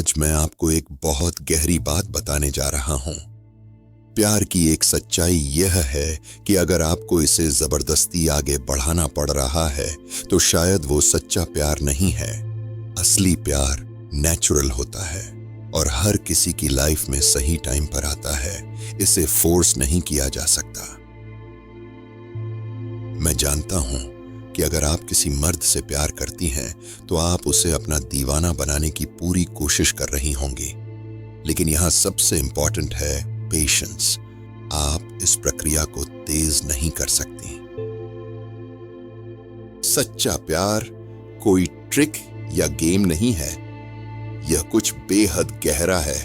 आज मैं आपको एक बहुत गहरी बात बताने जा रहा हूं। प्यार की एक सच्चाई यह है कि अगर आपको इसे जबरदस्ती आगे बढ़ाना पड़ रहा है तो शायद वो सच्चा प्यार नहीं है। असली प्यार नेचुरल होता है और हर किसी की लाइफ में सही टाइम पर आता है। इसे फोर्स नहीं किया जा सकता। मैं जानता हूं कि अगर आप किसी मर्द से प्यार करती हैं तो आप उसे अपना दीवाना बनाने की पूरी कोशिश कर रही होंगी, लेकिन यहां सबसे इंपॉर्टेंट है पेशेंस। आप इस प्रक्रिया को तेज नहीं कर सकती। सच्चा प्यार कोई ट्रिक या गेम नहीं है। यह कुछ बेहद गहरा है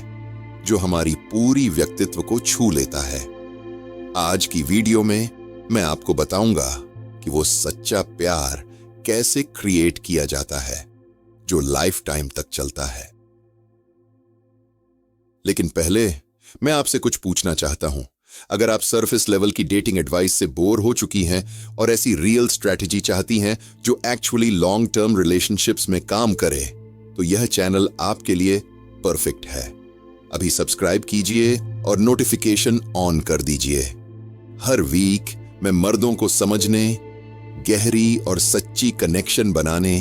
जो हमारी पूरी व्यक्तित्व को छू लेता है। आज की वीडियो में मैं आपको बताऊंगा कि वो सच्चा प्यार कैसे क्रिएट किया जाता है जो लाइफ टाइम तक चलता है। लेकिन पहले मैं आपसे कुछ पूछना चाहता हूं। अगर आप सरफेस लेवल की डेटिंग एडवाइस से बोर हो चुकी हैं और ऐसी रियल स्ट्रैटेजी चाहती हैं जो एक्चुअली लॉन्ग टर्म रिलेशनशिप्स में काम करे, तो यह चैनल आपके लिए परफेक्ट है। अभी सब्सक्राइब कीजिए और नोटिफिकेशन ऑन कर दीजिए। हर वीक मैं मर्दों को समझने, गहरी और सच्ची कनेक्शन बनाने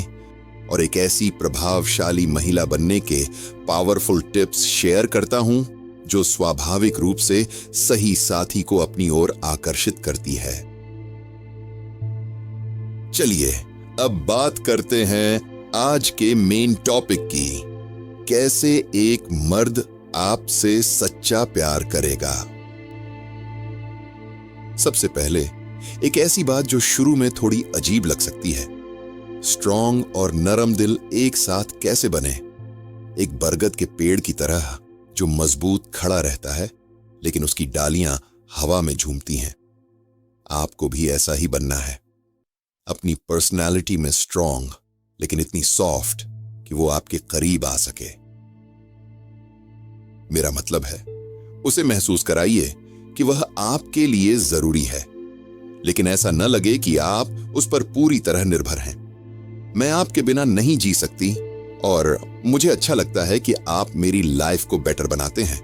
और एक ऐसी प्रभावशाली महिला बनने के पावरफुल टिप्स शेयर करता हूं जो स्वाभाविक रूप से सही साथी को अपनी ओर आकर्षित करती है। चलिए अब बात करते हैं आज के मेन टॉपिक की। कैसे एक मर्द आपसे सच्चा प्यार करेगा। सबसे पहले एक ऐसी बात जो शुरू में थोड़ी अजीब लग सकती है। स्ट्रॉन्ग और नरम दिल एक साथ कैसे बने। एक बरगद के पेड़ की तरह जो मजबूत खड़ा रहता है लेकिन उसकी डालियां हवा में झूमती हैं। आपको भी ऐसा ही बनना है। अपनी पर्सनालिटी में स्ट्रॉन्ग लेकिन इतनी सॉफ्ट कि वो आपके करीब आ सके। मेरा मतलब है, उसे महसूस कराइए कि वह आपके लिए जरूरी है, लेकिन ऐसा न लगे कि आप उस पर पूरी तरह निर्भर हैं। मैं आपके बिना नहीं जी सकती और मुझे अच्छा लगता है कि आप मेरी लाइफ को बेटर बनाते हैं।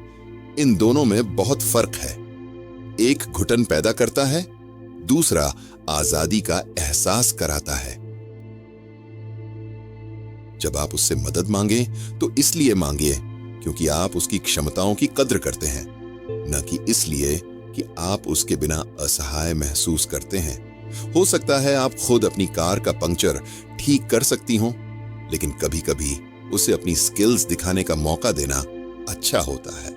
इन दोनों में बहुत फर्क है। एक घुटन पैदा करता है, दूसरा आजादी का एहसास कराता है। जब आप उससे मदद मांगे तो इसलिए मांगिए क्योंकि आप उसकी क्षमताओं की कद्र करते हैं, न कि इसलिए कि आप उसके बिना असहाय महसूस करते हैं। हो सकता है आप खुद अपनी कार का पंक्चर ठीक कर सकती हो, लेकिन कभी कभी उसे अपनी स्किल्स दिखाने का मौका देना अच्छा होता है।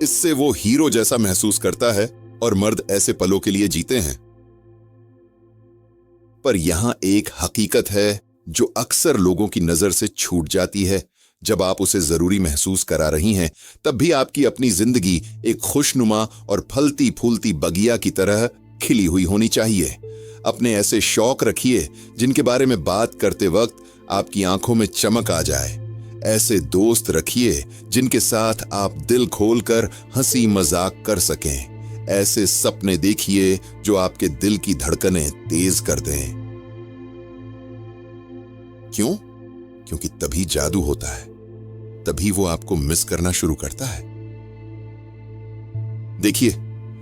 इससे वो हीरो जैसा महसूस करता है और मर्द ऐसे पलों के लिए जीते हैं। पर यहां एक हकीकत है जो अक्सर लोगों की नजर से छूट जाती है। जब आप उसे जरूरी महसूस करा रही हैं, तब भी आपकी अपनी जिंदगी एक खुशनुमा और फलती फूलती बगिया की तरह खिली हुई होनी चाहिए। अपने ऐसे शौक रखिए जिनके बारे में बात करते वक्त आपकी आंखों में चमक आ जाए। ऐसे दोस्त रखिए जिनके साथ आप दिल खोलकर हंसी मजाक कर सकें। ऐसे सपने देखिए जो आपके दिल की धड़कनें तेज कर दें। क्यों? क्योंकि तभी जादू होता है, तभी वो आपको मिस करना शुरू करता है। देखिए,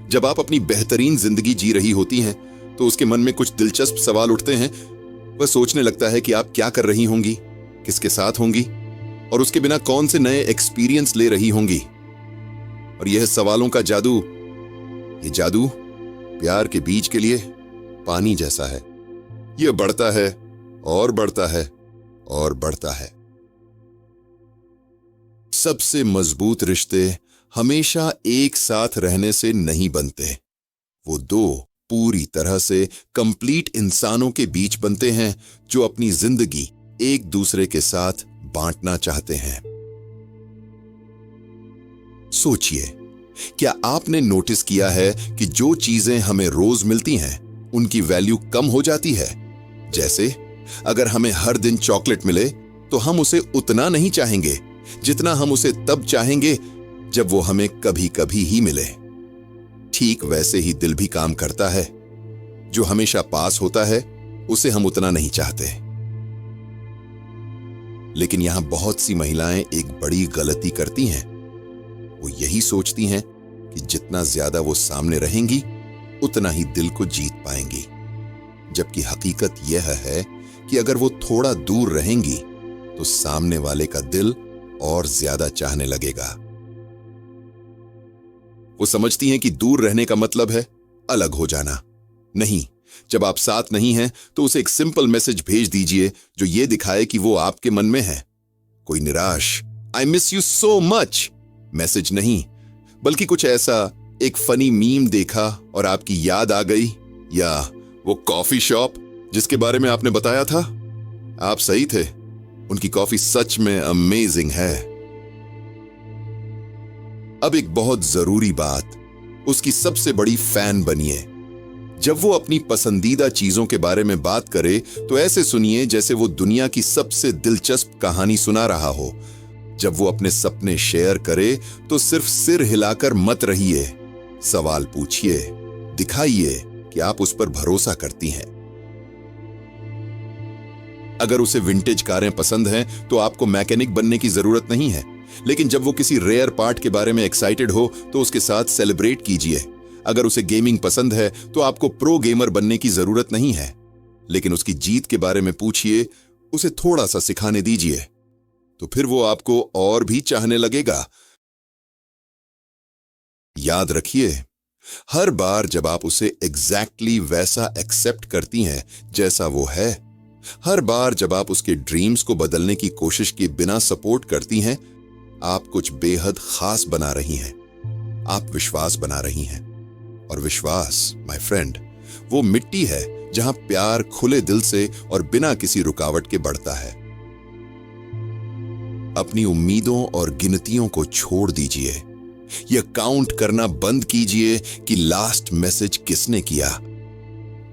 जब आप अपनी बेहतरीन जिंदगी जी रही होती हैं तो उसके मन में कुछ दिलचस्प सवाल उठते हैं। वह सोचने लगता है कि आप क्या कर रही होंगी, किसके साथ होंगी और उसके बिना कौन से नए एक्सपीरियंस ले रही होंगी। और यह सवालों का जादू, ये जादू प्यार के बीज के लिए पानी जैसा है। यह बढ़ता है और बढ़ता है और बढ़ता है। सबसे मजबूत रिश्ते हमेशा एक साथ रहने से नहीं बनते। वो दो पूरी तरह से कंप्लीट इंसानों के बीच बनते हैं जो अपनी जिंदगी एक दूसरे के साथ बांटना चाहते हैं। सोचिए, क्या आपने नोटिस किया है कि जो चीजें हमें रोज मिलती हैं उनकी वैल्यू कम हो जाती है? जैसे अगर हमें हर दिन चॉकलेट मिले तो हम उसे उतना नहीं चाहेंगे जितना हम उसे तब चाहेंगे जब वो हमें कभी कभी ही मिले। ठीक वैसे ही दिल भी काम करता है। जो हमेशा पास होता है उसे हम उतना नहीं चाहते। लेकिन यहां बहुत सी महिलाएं एक बड़ी गलती करती हैं। वो यही सोचती हैं कि जितना ज्यादा वो सामने रहेंगी उतना ही दिल को जीत पाएंगी, जबकि हकीकत यह है कि अगर वो थोड़ा दूर रहेंगी तो सामने वाले का दिल और ज्यादा चाहने लगेगा। वो समझती हैं कि दूर रहने का मतलब है अलग हो जाना। नहीं, जब आप साथ नहीं हैं तो उसे एक सिंपल मैसेज भेज दीजिए जो ये दिखाए कि वो आपके मन में है। कोई निराश "I miss you so much" message नहीं, बल्कि कुछ ऐसा, एक फनी मीम देखा और आपकी याद आ गई, या वो कॉफी शॉप जिसके बारे में आपने बताया था, आप सही थे, उनकी कॉफी सच में अमेजिंग है। अब एक बहुत जरूरी बात, उसकी सबसे बड़ी फैन बनिए। जब वो अपनी पसंदीदा चीजों के बारे में बात करे तो ऐसे सुनिए जैसे वो दुनिया की सबसे दिलचस्प कहानी सुना रहा हो। जब वो अपने सपने शेयर करे तो सिर्फ सिर हिलाकर मत रहिए, सवाल पूछिए, दिखाइए कि आप उस पर भरोसा करती हैं। अगर उसे विंटेज कारें पसंद हैं तो आपको मैकेनिक बनने की जरूरत नहीं है, लेकिन जब वो किसी रेयर पार्ट के बारे में एक्साइटेड हो तो उसके साथ सेलिब्रेट कीजिए। अगर उसे गेमिंग पसंद है तो आपको प्रो गेमर बनने की जरूरत नहीं है, लेकिन उसकी जीत के बारे में पूछिए, उसे थोड़ा सा सिखाने दीजिए, तो फिर वो आपको और भी चाहने लगेगा। याद रखिए, हर बार जब आप उसे एग्जैक्टली वैसा एक्सेप्ट करती हैं जैसा वो है, हर बार जब आप उसके ड्रीम्स को बदलने की कोशिश के बिना सपोर्ट करती हैं, आप कुछ बेहद खास बना रही हैं। आप विश्वास बना रही हैं। और विश्वास, माय फ्रेंड, वो मिट्टी है जहां प्यार खुले दिल से और बिना किसी रुकावट के बढ़ता है। अपनी उम्मीदों और गिनतियों को छोड़ दीजिए। यह काउंट करना बंद कीजिए कि लास्ट मैसेज किसने किया।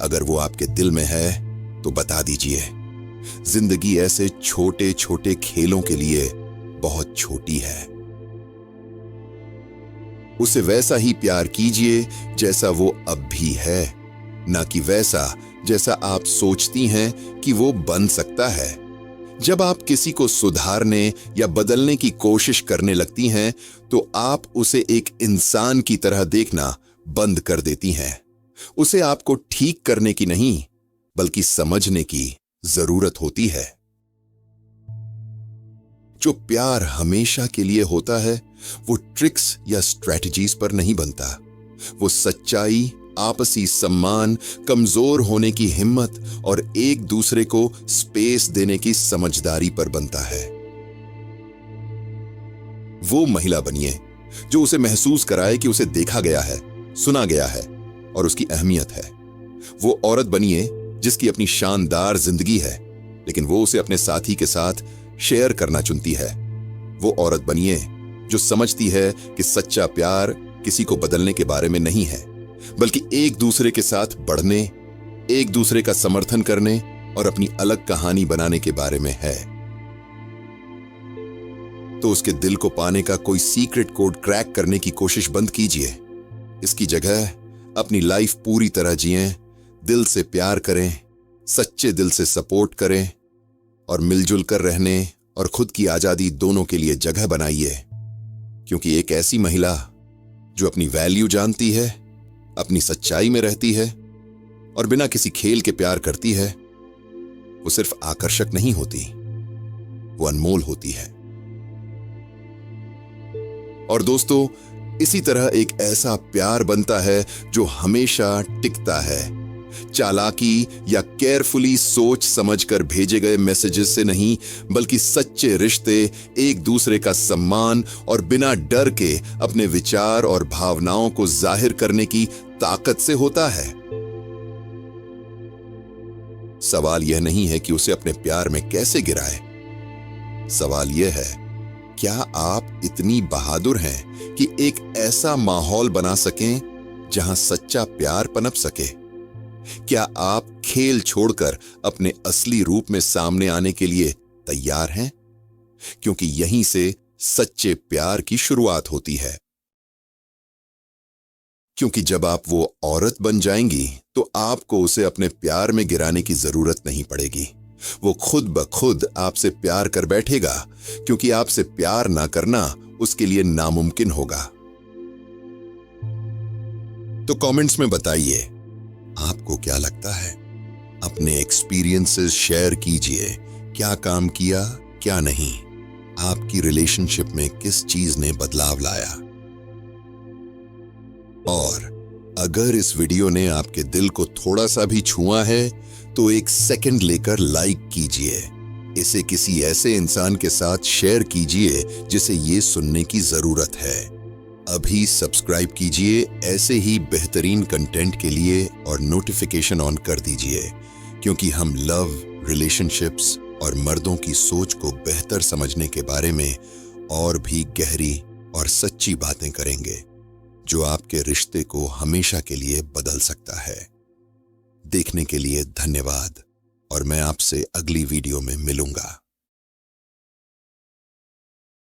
अगर वो आपके दिल में है तो बता दीजिए। जिंदगी ऐसे छोटे छोटे खेलों के लिए बहुत छोटी है। उसे वैसा ही प्यार कीजिए जैसा वो अब भी है, ना कि वैसा जैसा आप सोचती हैं कि वो बन सकता है। जब आप किसी को सुधारने या बदलने की कोशिश करने लगती हैं तो आप उसे एक इंसान की तरह देखना बंद कर देती हैं। उसे आपको ठीक करने की नहीं, बल्कि समझने की जरूरत होती है। जो प्यार हमेशा के लिए होता है वो ट्रिक्स या स्ट्रेटजीज पर नहीं बनता। वो सच्चाई, आपसी सम्मान, कमजोर होने की हिम्मत और एक दूसरे को स्पेस देने की समझदारी पर बनता है। वो महिला बनिए जो उसे महसूस कराए कि उसे देखा गया है, सुना गया है और उसकी अहमियत है। वो औरत बनिए जिसकी अपनी शानदार जिंदगी है, लेकिन वो उसे अपने साथी के साथ शेयर करना चुनती है। वो औरत बनिए जो समझती है कि सच्चा प्यार किसी को बदलने के बारे में नहीं है, बल्कि एक दूसरे के साथ बढ़ने, एक दूसरे का समर्थन करने और अपनी अलग कहानी बनाने के बारे में है। तो उसके दिल को पाने का कोई सीक्रेट कोड क्रैक करने की कोशिश बंद कीजिए। इसकी जगह अपनी लाइफ पूरी तरह जिएं, दिल से प्यार करें, सच्चे दिल से सपोर्ट करें और मिलजुल कर रहने और खुद की आजादी दोनों के लिए जगह बनाइए। क्योंकि एक ऐसी महिला जो अपनी वैल्यू जानती है, अपनी सच्चाई में रहती है और बिना किसी खेल के प्यार करती है, वो सिर्फ आकर्षक नहीं होती, वो अनमोल होती है। और दोस्तों, इसी तरह एक ऐसा प्यार बनता है जो हमेशा टिकता है। चालाकी या केयरफुली सोच समझकर भेजे गए मैसेजेस से नहीं, बल्कि सच्चे रिश्ते, एक दूसरे का सम्मान और बिना डर के अपने विचार और भावनाओं को जाहिर करने की ताकत से होता है। सवाल यह नहीं है कि उसे अपने प्यार में कैसे गिराए। सवाल यह है, क्या आप इतनी बहादुर हैं कि एक ऐसा माहौल बना सकें जहां सच्चा प्यार पनप सके? क्या आप खेल छोड़कर अपने असली रूप में सामने आने के लिए तैयार हैं? क्योंकि यहीं से सच्चे प्यार की शुरुआत होती है। क्योंकि जब आप वो औरत बन जाएंगी तो आपको उसे अपने प्यार में गिराने की जरूरत नहीं पड़ेगी। वो खुद ब खुद आपसे प्यार कर बैठेगा, क्योंकि आपसे प्यार ना करना उसके लिए नामुमकिन होगा। तो कमेंट्स में बताइए, आपको क्या लगता है? अपने एक्सपीरियंसेस शेयर कीजिए। क्या काम किया, क्या नहीं? आपकी रिलेशनशिप में किस चीज ने बदलाव लाया? और अगर इस वीडियो ने आपके दिल को थोड़ा सा भी छुआ है तो एक सेकंड लेकर लाइक कीजिए। इसे किसी ऐसे इंसान के साथ शेयर कीजिए जिसे ये सुनने की जरूरत है। अभी सब्सक्राइब कीजिए ऐसे ही बेहतरीन कंटेंट के लिए और नोटिफिकेशन ऑन कर दीजिए, क्योंकि हम लव, रिलेशनशिप्स और मर्दों की सोच को बेहतर समझने के बारे में और भी गहरी और सच्ची बातें करेंगे, जो आपके रिश्ते को हमेशा के लिए बदल सकता है। देखने के लिए धन्यवाद और मैं आपसे अगली वीडियो में मिलूंगा।